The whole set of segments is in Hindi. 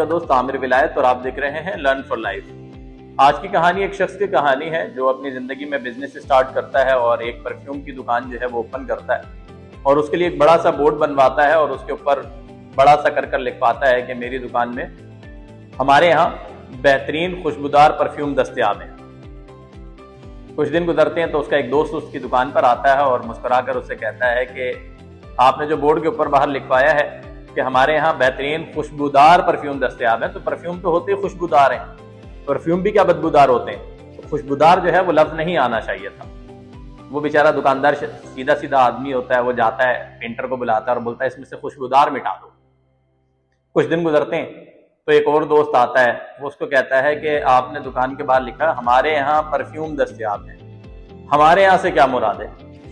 दोस्त आमिर विलायत और आप देख रहे हैं लर्न फॉर लाइफ। आज की कहानी एक शख्स की कहानी है जो अपनी जिंदगी में बिजनेस स्टार्ट करता है और एक परफ्यूम की दुकान जो है वो ओपन करता है और उसके लिए एक बड़ा सा बोर्ड बनवाता है और उसके ऊपर बड़ा सा कर लिखवाता है कि मेरी दुकान में हमारे यहाँ बेहतरीन खुशबूदार परफ्यूम दस्तयाब है। कुछ दिन गुजरते हैं तो उसका एक दोस्त उसकी दुकान पर आता है और मुस्कुराकर उससे कहता है कि आपने जो बोर्ड के ऊपर बाहर लिखवाया है कि हमारे यहाँ बेहतरीन खुशबूदार परफ्यूम दस्तयाब है, तो परफ्यूम तो होते ही खुशबूदार हैं, परफ्यूम भी क्या बदबूदार होते हैं, तो खुशबूदार जो है वो लफ्ज नहीं आना चाहिए था। वो बेचारा दुकानदार सीधा सीधा आदमी होता है, वो जाता है पेंटर को बुलाता है और बोलता है इसमें से खुशबूदार मिटा दो। कुछ दिन गुजरते हैं तो एक और दोस्त आता है, वो उसको कहता है कि आपने दुकान के बाहर लिखा हमारे यहाँ परफ्यूम दस्तयाब है। हमारे यहाँ से क्या मुराद है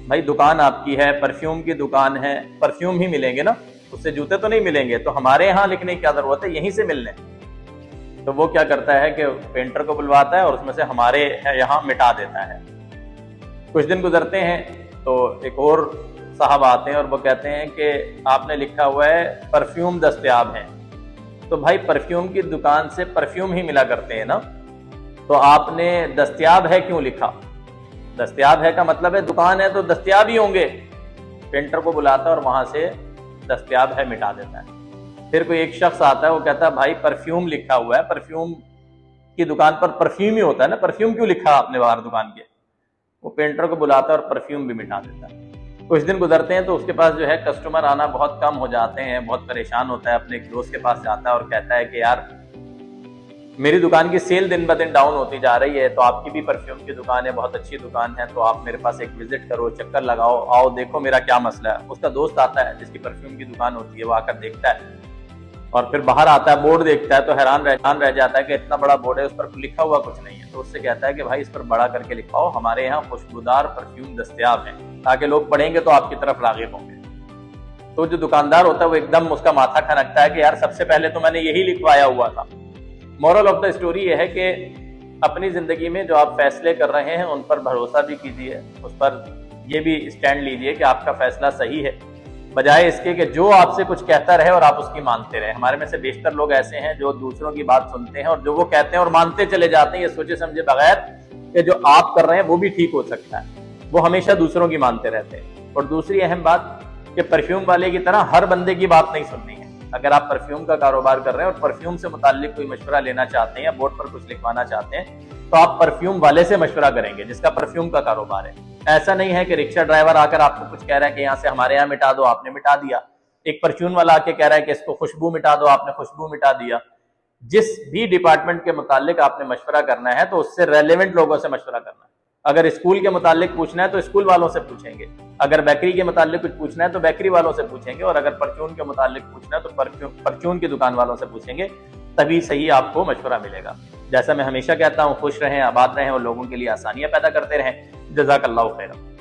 भाई, दुकान आपकी है, परफ्यूम की दुकान है, परफ्यूम ही मिलेंगे ना, उससे जूते तो नहीं मिलेंगे, तो हमारे यहाँ लिखने की क्या जरूरत है, यहीं से मिलने। तो वो क्या करता है कि पेंटर को बुलवाता है और उसमें से हमारे यहाँ मिटा देता है। कुछ दिन गुजरते हैं तो एक और साहब आते हैं और वो कहते हैं कि आपने लिखा हुआ है परफ्यूम दस्तयाब है। तो भाई परफ्यूम की दुकान से परफ्यूम ही मिला करते हैं ना, तो आपने दस्तयाब है क्यों लिखा? दस्तयाब है का मतलब है दुकान है तो दस्तयाब ही होंगे। पेंटर को बुलाता है और वहां से दस्तयाब है मिटा देता है। फिर कोई एक शख्स आता है, वो कहता है भाई परफ्यूम लिखा हुआ है, परफ्यूम की दुकान पर परफ्यूम ही होता है ना, परफ्यूम क्यों लिखा आपने बाहर दुकान के? वो पेंटर को बुलाता है और परफ्यूम भी मिटा देता है। कुछ दिन गुजरते हैं तो उसके पास जो है कस्टमर आना बहुत कम हो जाते हैं, बहुत परेशान होता है, अपने एक दोस्त के पास जाता है और कहता है कि यार मेरी दुकान की सेल दिन ब दिन डाउन होती जा रही है, तो आपकी भी परफ्यूम की दुकान है, बहुत अच्छी दुकान है, तो आप मेरे पास एक विजिट करो, चक्कर लगाओ, आओ देखो मेरा क्या मसला है। उसका दोस्त आता है जिसकी परफ्यूम की दुकान होती है, वो आकर देखता है और फिर बाहर आता है, बोर्ड देखता है तो हैरान रह जाता है कि इतना बड़ा बोर्ड है, उस पर लिखा हुआ कुछ नहीं है। तो उससे कहता है कि भाई इस पर बड़ा करके लिखाओ हमारे यहाँ खुशबूदार परफ्यूम दस्तयाब है, ताकि लोग पढ़ेंगे तो आपकी तरफ राग़िब होंगे। तो जो दुकानदार होता है वो एकदम उसका माथा खनकता है कि यार सबसे पहले तो मैंने यही लिखवाया हुआ था। मोरल ऑफ द स्टोरी ये है कि अपनी जिंदगी में जो आप फैसले कर रहे हैं उन पर भरोसा भी कीजिए, उस पर ये भी स्टैंड लीजिए कि आपका फैसला सही है, बजाय इसके कि जो आपसे कुछ कहता रहे और आप उसकी मानते रहे। हमारे में से बेशतर लोग ऐसे हैं जो दूसरों की बात सुनते हैं और जो वो कहते हैं और मानते चले जाते हैं, ये सोचे समझे बगैर कि जो आप कर रहे हैं वो भी ठीक हो सकता है। वो हमेशा दूसरों की मानते रहते हैं। और दूसरी अहम बात कि परफ्यूम वाले की तरह हर बंदे की बात नहीं सुननी है। अगर आप परफ्यूम का कारोबार कर रहे हैं और परफ्यूम से मुताल्लिक कोई मशवरा लेना चाहते हैं या बोर्ड पर कुछ लिखवाना चाहते हैं, तो आप परफ्यूम वाले से मशवरा करेंगे जिसका परफ्यूम का कारोबार है। ऐसा नहीं है कि रिक्शा ड्राइवर आकर आपको कुछ कह रहा है कि यहाँ से हमारे यहाँ मिटा दो, आपने मिटा दिया। एक परफ्यूम वाला आके कह रहा है कि इसको खुशबू मिटा दो, आपने खुशबू मिटा दिया। जिस भी डिपार्टमेंट के मुताल्लिक आपने मशवरा करना है तो उससे रेलेवेंट लोगों से मशवरा करना है। अगर स्कूल के मुताल्लिक पूछना है तो स्कूल वालों से पूछेंगे, अगर बेकरी के मुताल्लिक कुछ पूछना है तो बेकरी वालों से पूछेंगे, और अगर परचून के मुताल्लिक पूछना है तो परचून की दुकान वालों से पूछेंगे, तभी सही आपको मशवरा मिलेगा। जैसा मैं हमेशा कहता हूँ, खुश रहें, आबाद रहें और लोगों के लिए आसानियां पैदा करते रहें। जज़ाकल्लाहु खैरन।